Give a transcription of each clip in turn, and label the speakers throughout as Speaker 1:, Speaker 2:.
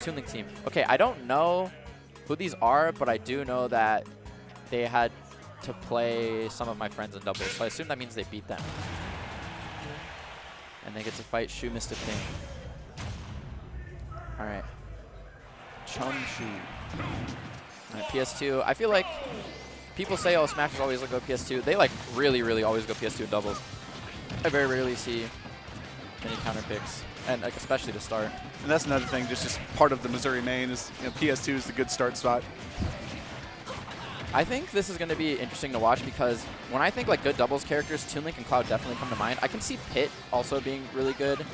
Speaker 1: Toon Link team. Okay, I don't know who these are, but I do know that they had to play some of my friends in doubles, so I assume that means they beat them. And they get to fight Shu Mistah Ping. All right. Chun-Shu. All right, PS2. I feel like people say, oh, Smashers always go PS2. They like really, really always go PS2 in doubles. I very rarely see any counter picks, and like especially to start.
Speaker 2: And that's another thing, just part of the Missouri main is PS2 is the good start spot.
Speaker 1: I think this is going to be interesting to watch because when I think like good doubles characters, Toon Link and Cloud definitely come to mind. I can see Pit also being really good.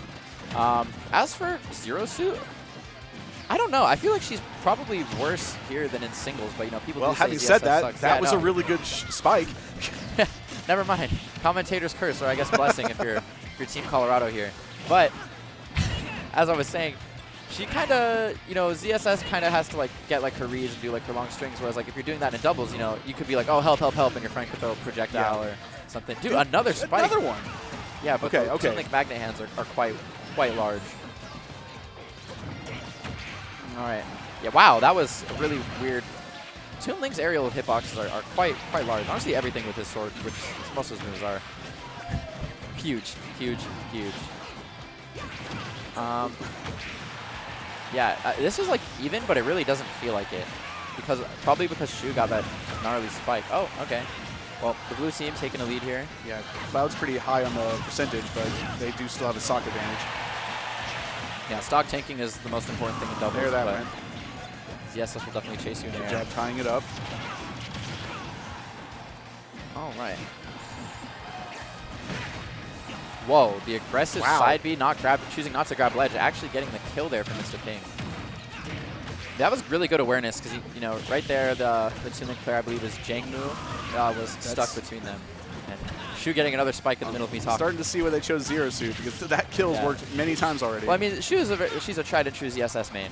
Speaker 1: As for Zero Suit, I don't know. I feel like she's probably worse here than in singles, but people do say
Speaker 2: having said that,
Speaker 1: sucks.
Speaker 2: that was a really good spike.
Speaker 1: Never mind. Commentator's curse, or I guess blessing if you're Team Colorado here. But as I was saying, she kind of, ZSS kind of has to like get like her reads and do like her long strings, whereas like if you're doing that in doubles, you could be like, oh, help, help, help, and your friend could throw a projectile or something. Dude, another spike.
Speaker 2: Another one.
Speaker 1: Yeah, but the Toon Link magnet hands are quite large. All right. Yeah, wow, that was a really weird. Toon Link's aerial hitboxes are quite large. Honestly, everything with his sword, which most of his moves are huge, huge, huge. Yeah, this is like even, but it really doesn't feel like it. Probably because Shu got that gnarly spike. Oh, okay. Well, the blue team taking a lead here.
Speaker 2: Yeah, Cloud's pretty high on the percentage, but they do still have a stock advantage.
Speaker 1: Yeah, stock tanking is the most important thing in doubles.
Speaker 2: There that went.
Speaker 1: ZSS will definitely chase you in the air.
Speaker 2: Good job tying it up.
Speaker 1: All right. Whoa, the aggressive side B, choosing not to grab ledge, actually getting the kill there from Mistah Ping. That was really good awareness because, right there, the Toon Link player, I believe, is Jangmoo, was stuck between them. And Shu getting another spike in the middle of me talking.
Speaker 2: Starting to see why they chose Zero Suit because that kill's worked many times already.
Speaker 1: Well, I mean, she's a tried and true ZSS main.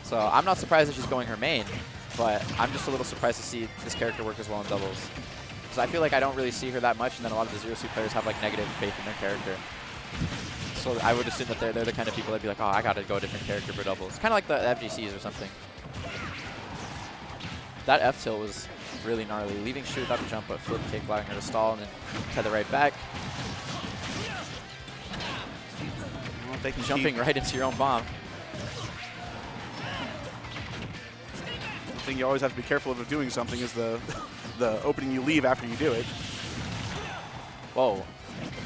Speaker 1: So I'm not surprised that she's going her main, but I'm just a little surprised to see this character work as well in doubles. Because I feel like I don't really see her that much, and then a lot of the Zero Suit players have like negative faith in their character. So I would assume that they're the kind of people that'd be like, oh, I gotta go a different character for doubles. Kind of like the FGCs or something. That F tilt was really gnarly, leaving Shu without the jump, but flip kick, allowing her to stall and then tether right back.
Speaker 2: Well, they can
Speaker 1: jumping right into your own bomb.
Speaker 2: The thing you always have to be careful of doing something is the opening you leave after you do it.
Speaker 1: Whoa.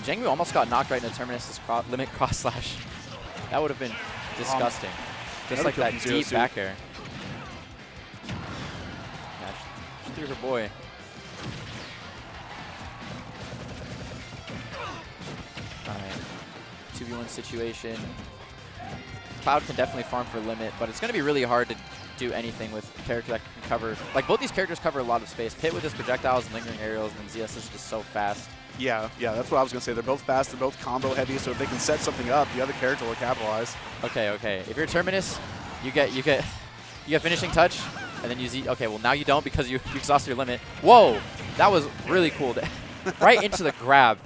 Speaker 1: Jangmoo almost got knocked right into Terminus' limit cross slash. That would have been disgusting. Just like that deep back air. Yeah, she threw her boy. Alright. 2v1 situation. Cloud can definitely farm for limit, but it's going to be really hard to do anything with a character that can cover. Like, both these characters cover a lot of space. Pit with his projectiles and lingering aerials, and then ZS is just so fast.
Speaker 2: Yeah, that's what I was going to say. They're both fast, they're both combo heavy, so if they can set something up, the other character will capitalize. Okay.
Speaker 1: If you're Terminus, you get finishing touch, and then you okay, well now you don't because you exhausted your limit. Whoa, that was really cool. Right into the grab.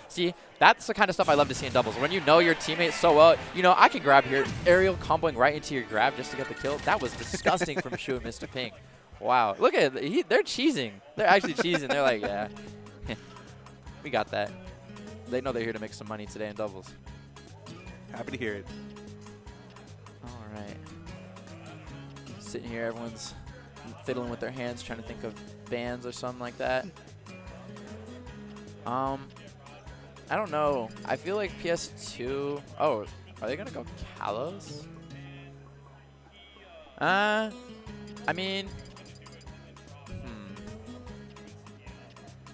Speaker 1: See, that's the kind of stuff I love to see in doubles. When you know your teammate so well, I can grab here, aerial comboing right into your grab just to get the kill. That was disgusting from Shu and Mistah Ping. Wow, look at it. They're cheesing. They're actually cheesing. They're like, yeah. We got that. They know they're here to make some money today in doubles.
Speaker 2: Happy to hear it.
Speaker 1: All right. Sitting here, everyone's fiddling with their hands, trying to think of bands or something like that. I don't know. I feel like PS2. Oh, are they gonna go Kalos? I mean.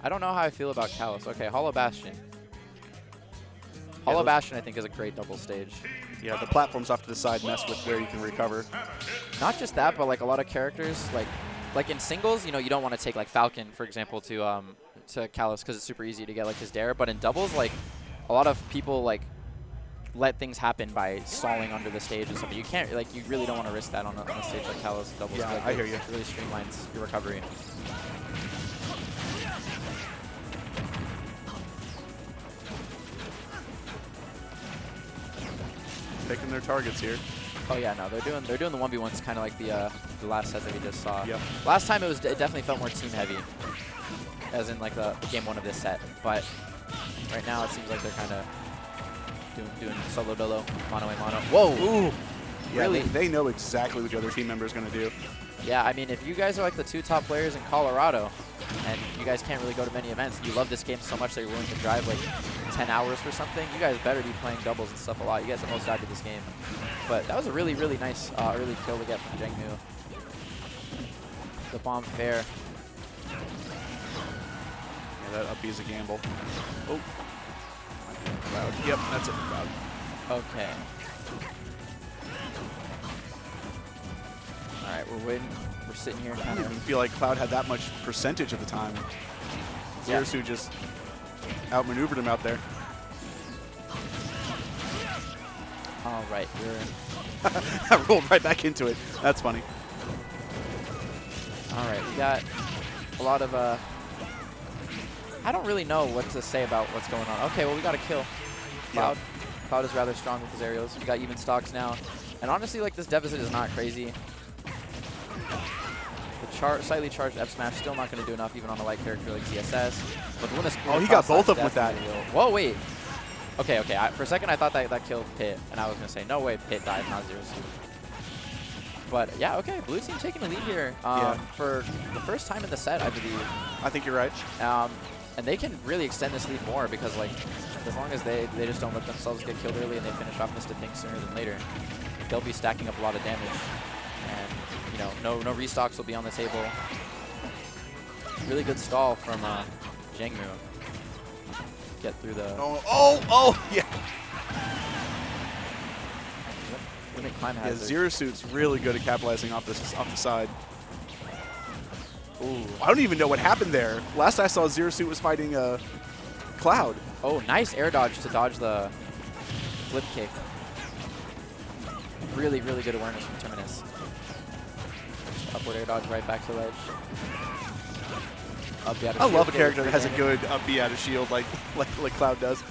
Speaker 1: I don't know how I feel about Kalos. Okay, Hollow Bastion. Hollow Bastion, I think, is a great double stage.
Speaker 2: Yeah, the platforms off to the side mess with where you can recover.
Speaker 1: Not just that, but like a lot of characters, like in singles, you don't want to take like Falcon, for example, to Kalos because it's super easy to get like his dare. But in doubles, like a lot of people like let things happen by stalling under the stage and something. You can't you really don't want to risk that on a stage like Kalos doubles.
Speaker 2: Yeah,
Speaker 1: like,
Speaker 2: I hear you.
Speaker 1: It really streamlines your recovery.
Speaker 2: Picking their targets here.
Speaker 1: Oh yeah, no, they're doing the 1v1s kind of like the last set that we just saw.
Speaker 2: Yep.
Speaker 1: Last time it definitely felt more team heavy, as in like the game 1 of this set. But right now it seems like they're kind of doing solo dolo, mono a mono. Whoa!
Speaker 2: Ooh. Yeah,
Speaker 1: Really?
Speaker 2: they know exactly what the other team member is going to do.
Speaker 1: Yeah, I mean, if you guys are like the 2 top players in Colorado, and you guys can't really go to many events, you love this game so much that you're willing to drive like 10 hours for something, you guys better be playing doubles and stuff a lot. You guys are most out of this game. But that was a really, really nice early kill to get from Jangmoo. The bomb fair.
Speaker 2: Yeah, that up B is a gamble. Oh. Cloud. Yep, that's it. Cloud.
Speaker 1: Okay. All right, we're waiting. We're sitting here.
Speaker 2: I don't even feel like Cloud had that much percentage at the time.
Speaker 1: Yeah.
Speaker 2: Zerasu just outmaneuvered him out there.
Speaker 1: All right,
Speaker 2: I rolled right back into it. That's funny.
Speaker 1: all right. We got a lot of. I don't really know what to say about what's going on. Okay, well we got a kill. Cloud.
Speaker 2: Yeah.
Speaker 1: Cloud is rather strong with his aerials. We got even stocks now, and honestly, like this deficit is not crazy. The slightly charged F smash still not going to do enough even on a light character like CSS. But the limit.
Speaker 2: Oh, he got both of them with that.
Speaker 1: Whoa, wait. Okay. For a second, I thought that killed Pit, and I was going to say, no way, Pit died, not Zerasu. But yeah, okay, blue team taking the lead here for the first time in the set, I believe.
Speaker 2: I think you're right.
Speaker 1: And they can really extend this lead more because, like, as long as they just don't let themselves get killed early and they finish off Mistah Pink sooner than later, they'll be stacking up a lot of damage. And, you know, no restocks will be on the table. Really good stall from Jangmoo. Get through the...
Speaker 2: Oh, yeah.
Speaker 1: Limit climb
Speaker 2: Yeah,
Speaker 1: hazard.
Speaker 2: Zerasuit's really good at capitalizing off the side.
Speaker 1: Ooh.
Speaker 2: I don't even know what happened there. Last I saw, Zerasuit was fighting Cloud.
Speaker 1: Oh, nice air dodge to dodge the flip kick. Really, really good awareness from Terminus. Upward air dodge right back to ledge. Up the out of
Speaker 2: I
Speaker 1: shield
Speaker 2: love a
Speaker 1: to get
Speaker 2: character
Speaker 1: free
Speaker 2: that has a
Speaker 1: damage.
Speaker 2: good up B out of shield like Cloud does.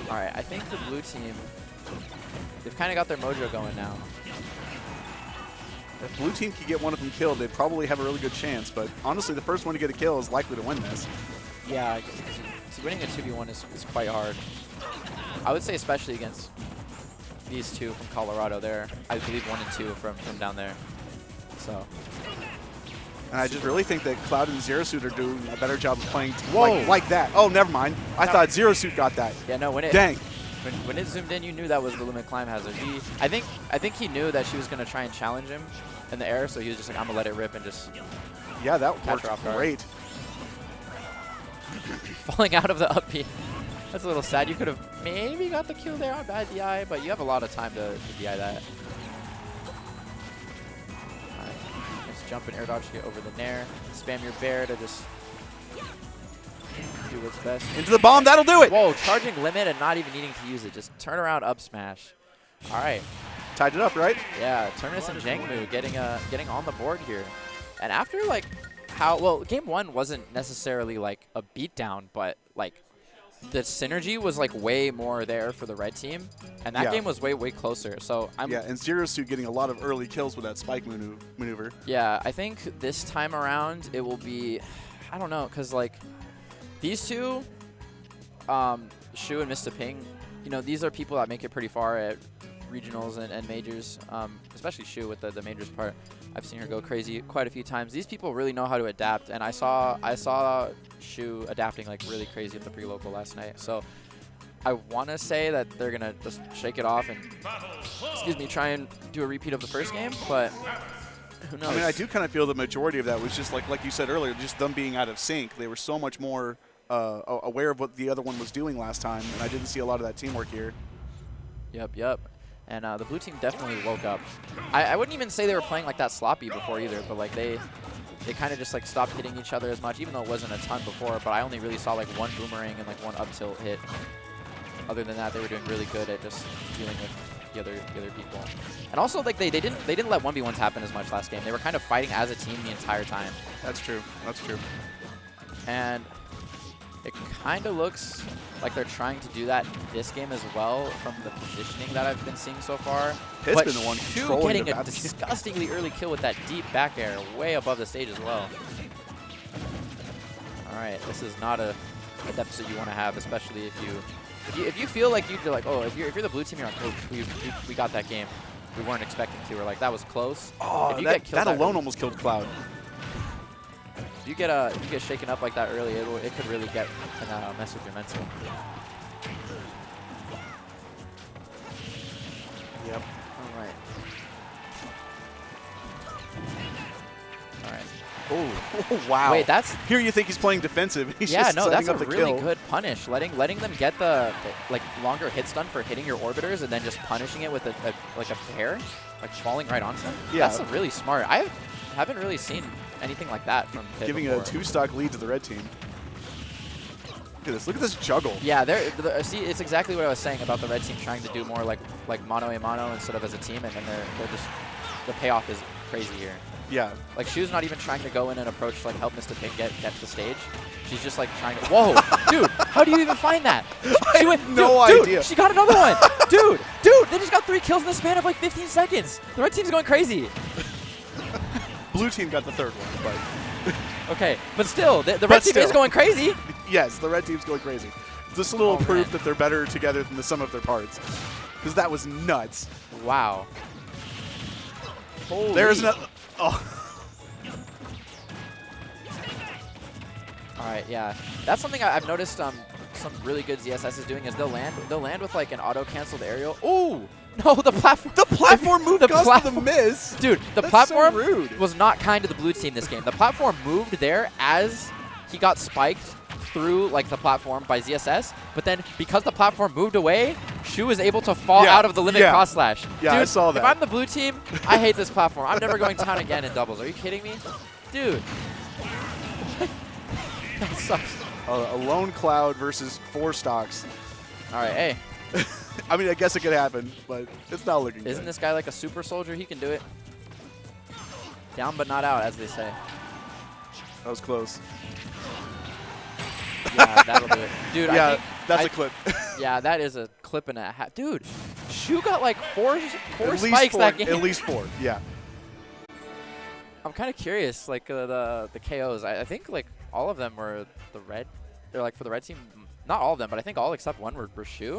Speaker 1: All right, I think the blue team, they've kind of got their mojo going now.
Speaker 2: If blue team could get one of them killed, they'd probably have a really good chance. But honestly, the first one to get a kill is likely to win this.
Speaker 1: Yeah, winning a 2v1 is quite hard. I would say especially against these two from Colorado. They're, I believe, 1 and 2 from down there. So.
Speaker 2: And I just really think that Cloud and Zerasuit are doing a better job of playing
Speaker 1: Whoa.
Speaker 2: like that. Oh, never mind. I thought Zerasuit got that.
Speaker 1: Yeah, no, when it
Speaker 2: Dang.
Speaker 1: when it zoomed in, you knew that was the limit climb hazard. I think he knew that she was gonna try and challenge him in the air, so he was just like, I'm gonna let it rip and just
Speaker 2: Yeah, that
Speaker 1: catch
Speaker 2: worked
Speaker 1: her off guard.
Speaker 2: great.
Speaker 1: Falling out of the up B. That's a little sad. You could have maybe got the kill there on bad DI, but you have a lot of time to DI that. Alright, nice jump and air dodge to get over the nair. Spam your bear to just do what's best.
Speaker 2: Into the bomb, that'll do it.
Speaker 1: Whoa, charging limit and not even needing to use it. Just turn around up smash. All right.
Speaker 2: Tied it up, right?
Speaker 1: Yeah, Terminus and Jangmoo getting on the board here. And after like game 1 wasn't necessarily like a beatdown, but like the synergy was like way more there for the red team. And that game was way closer. So and
Speaker 2: Zerasuit getting a lot of early kills with that spike maneuver.
Speaker 1: Yeah, I think this time around it will be, I don't know, because like these two, Shu and Mistah Ping, you know, these are people that make it pretty far at regionals and majors, especially Shu with the majors part. I've seen her go crazy quite a few times. These people really know how to adapt, and I saw Shu adapting like really crazy at the pre-local last night. So I want to say that they're going to just shake it off and, try and do a repeat of the first game, but who knows?
Speaker 2: I mean, I do kind of feel the majority of that was just like you said earlier, just them being out of sync. They were so much more aware of what the other one was doing last time, and I didn't see a lot of that teamwork here.
Speaker 1: Yep. And the blue team definitely woke up. I wouldn't even say they were playing like that sloppy before either, but like they kind of just like stopped hitting each other as much, even though it wasn't a ton before. But I only really saw like one boomerang and like one up tilt hit. Other than that, they were doing really good at just dealing with the other people. And also like they didn't let 1v1s happen as much last game. They were kind of fighting as a team the entire time.
Speaker 2: That's true. That's true.
Speaker 1: And It kind of looks like they're trying to do that in this game as well from the positioning that I've been seeing so far.
Speaker 2: Hit's
Speaker 1: But
Speaker 2: been the one
Speaker 1: Shu
Speaker 2: controlling
Speaker 1: getting
Speaker 2: the
Speaker 1: a
Speaker 2: basket.
Speaker 1: disgustingly early kill with that deep back air way above the stage as well. All right, this is not a deficit you want to have, especially if you feel like you're like, oh, if you're the blue team, you're like, oh, we got that game. We weren't expecting to. We're like, that was close.
Speaker 2: Oh,
Speaker 1: If you
Speaker 2: that,
Speaker 1: get killed
Speaker 2: that alone
Speaker 1: early,
Speaker 2: almost killed Cloud.
Speaker 1: if you get shaken up like that early, it could really mess with your mental.
Speaker 2: Yep.
Speaker 1: All right. All right.
Speaker 2: Oh, wow.
Speaker 1: Wait, that's
Speaker 2: Here you think he's playing defensive. He's
Speaker 1: yeah,
Speaker 2: just
Speaker 1: no,
Speaker 2: setting
Speaker 1: that's a
Speaker 2: up the
Speaker 1: really
Speaker 2: kill.
Speaker 1: good punish. Letting them get the like longer hit stun for hitting your orbiters and then just punishing it with like a fair, like falling right onto them.
Speaker 2: Yeah.
Speaker 1: That's really smart. I haven't really seen anything like that from Pit
Speaker 2: Giving
Speaker 1: before.
Speaker 2: a 2-stock lead to the red team. Look at this. Look at this juggle.
Speaker 1: Yeah, see, it's exactly what I was saying about the red team trying to do more like mano a mano instead of as a team, and then they're just the payoff is crazy here.
Speaker 2: Yeah.
Speaker 1: Like Shu's not even trying to go in and approach to like help Mistah get to the stage. She's just like trying to. Whoa, dude! How do you even find that? She went
Speaker 2: no
Speaker 1: dude,
Speaker 2: idea.
Speaker 1: She got another one, dude! They just got 3 kills in the span of like 15 seconds. The red team's going crazy.
Speaker 2: Blue team got the third one,
Speaker 1: Okay, but still, the red team is going crazy.
Speaker 2: but yes, the red team's going crazy. Just a little
Speaker 1: Oh,
Speaker 2: proof
Speaker 1: man.
Speaker 2: that they're better together than the sum of their parts. Because that was nuts.
Speaker 1: Wow. Holy.
Speaker 2: There's no. Oh.
Speaker 1: All right, yeah, that's something I've noticed. Some really good ZSS is doing is they'll land with like an auto canceled aerial. Ooh, no, the platform.
Speaker 2: The platform moved Gus to the miss.
Speaker 1: Dude, the
Speaker 2: That's
Speaker 1: platform
Speaker 2: so rude.
Speaker 1: was not kind to the blue team this game. The platform moved there as he got spiked through like the platform by ZSS, but then because the platform moved away, Shu was able to fall out of the limit cross slash.
Speaker 2: Yeah,
Speaker 1: Dude,
Speaker 2: I saw that.
Speaker 1: If I'm the blue team, I hate this platform. I'm never going down again in doubles. Are you kidding me? Dude. That sucks.
Speaker 2: A lone Cloud versus 4 stocks.
Speaker 1: All right, hey.
Speaker 2: I mean, I guess it could happen, but it's not looking
Speaker 1: Isn't
Speaker 2: good.
Speaker 1: this guy like a super soldier? He can do it. Down but not out, as they say.
Speaker 2: That was close.
Speaker 1: Yeah, that'll do it. Dude,
Speaker 2: Yeah,
Speaker 1: I think
Speaker 2: that's a clip.
Speaker 1: yeah, that is a clip and a half. Dude, Shu got like four
Speaker 2: At least
Speaker 1: spikes
Speaker 2: 4,
Speaker 1: that game.
Speaker 2: At least 4, yeah.
Speaker 1: I'm kind of curious, like the KOs. I think like all of them were the red. They're like for the red team. Not all of them, but I think all except one were Shu.